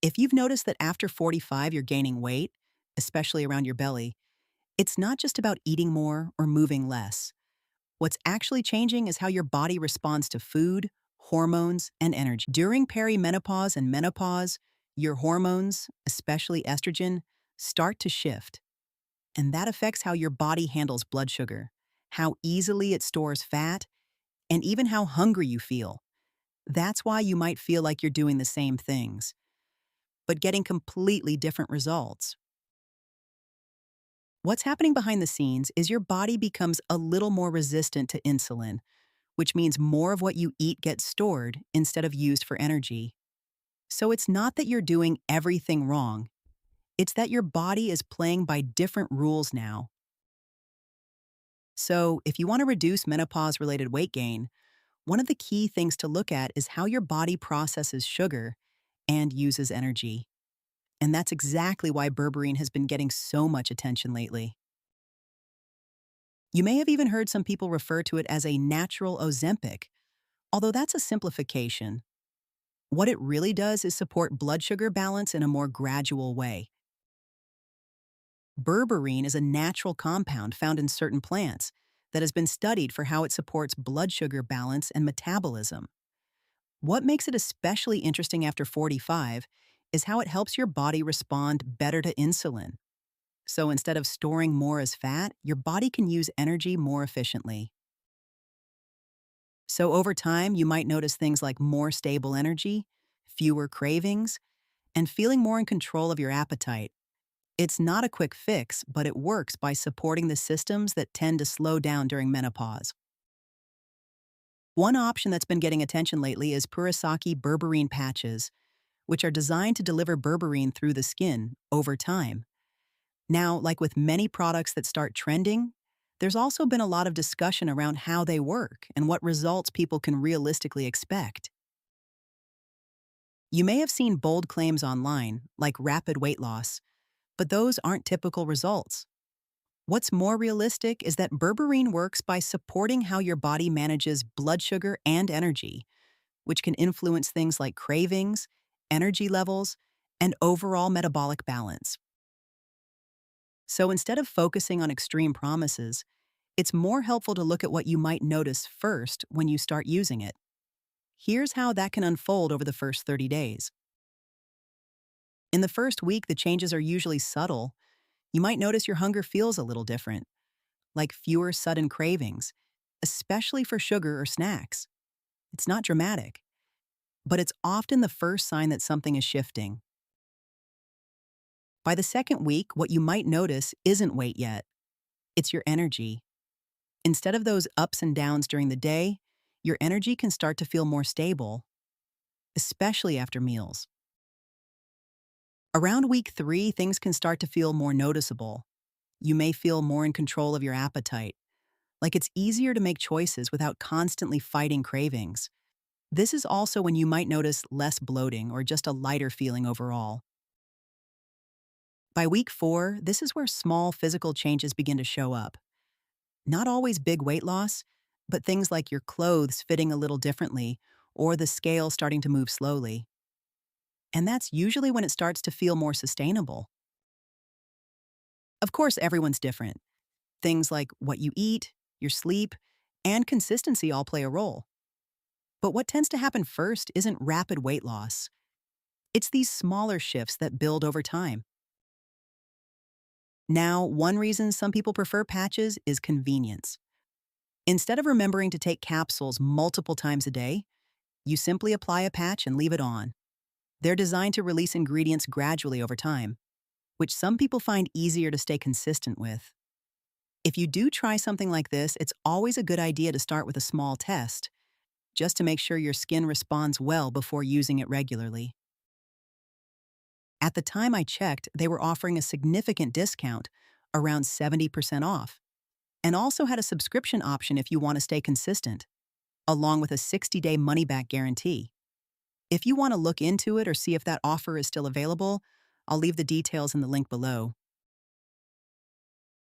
If you've noticed that after 45 you're gaining weight, especially around your belly, it's not just about eating more or moving less. What's actually changing is how your body responds to food, hormones, and energy. During perimenopause and menopause, your hormones, especially estrogen, start to shift. And that affects how your body handles blood sugar, how easily it stores fat, and even how hungry you feel. That's why you might feel like you're doing the same things, but getting completely different results. What's happening behind the scenes is your body becomes a little more resistant to insulin, which means more of what you eat gets stored instead of used for energy. So it's not that you're doing everything wrong, it's that your body is playing by different rules now. So if you want to reduce menopause-related weight gain, one of the key things to look at is how your body processes sugar and uses energy. And that's exactly why berberine has been getting so much attention lately. You may have even heard some people refer to it as a natural Ozempic, although that's a simplification. What it really does is support blood sugar balance in a more gradual way. Berberine is a natural compound found in certain plants that has been studied for how it supports blood sugar balance and metabolism. What makes it especially interesting after 45 is how it helps your body respond better to insulin. So instead of storing more as fat, your body can use energy more efficiently. So over time, you might notice things like more stable energy, fewer cravings, and feeling more in control of your appetite. It's not a quick fix, but it works by supporting the systems that tend to slow down during menopause. One option that's been getting attention lately is Purasaki berberine patches, which are designed to deliver berberine through the skin over time. Now, like with many products that start trending, there's also been a lot of discussion around how they work and what results people can realistically expect. You may have seen bold claims online, like rapid weight loss, but those aren't typical results. What's more realistic is that berberine works by supporting how your body manages blood sugar and energy, which can influence things like cravings, energy levels, and overall metabolic balance. So instead of focusing on extreme promises, it's more helpful to look at what you might notice first when you start using it. Here's how that can unfold over the first 30 days. In the first week, the changes are usually subtle. You might notice your hunger feels a little different, like fewer sudden cravings, especially for sugar or snacks. It's not dramatic, but it's often the first sign that something is shifting. By the second week, what you might notice isn't weight yet. It's your energy. Instead of those ups and downs during the day, your energy can start to feel more stable, especially after meals. Around week 3, things can start to feel more noticeable. You may feel more in control of your appetite, like it's easier to make choices without constantly fighting cravings. This is also when you might notice less bloating or just a lighter feeling overall. By week 4, this is where small physical changes begin to show up. Not always big weight loss, but things like your clothes fitting a little differently or the scale starting to move slowly. And that's usually when it starts to feel more sustainable. Of course, everyone's different. Things like what you eat, your sleep, and consistency all play a role. But what tends to happen first isn't rapid weight loss. It's these smaller shifts that build over time. Now, one reason some people prefer patches is convenience. Instead of remembering to take capsules multiple times a day, you simply apply a patch and leave it on. They're designed to release ingredients gradually over time, which some people find easier to stay consistent with. If you do try something like this, it's always a good idea to start with a small test, just to make sure your skin responds well before using it regularly. At the time I checked, they were offering a significant discount, around 70% off, and also had a subscription option if you want to stay consistent, along with a 60-day money-back guarantee. If you want to look into it or see if that offer is still available, I'll leave the details in the link below.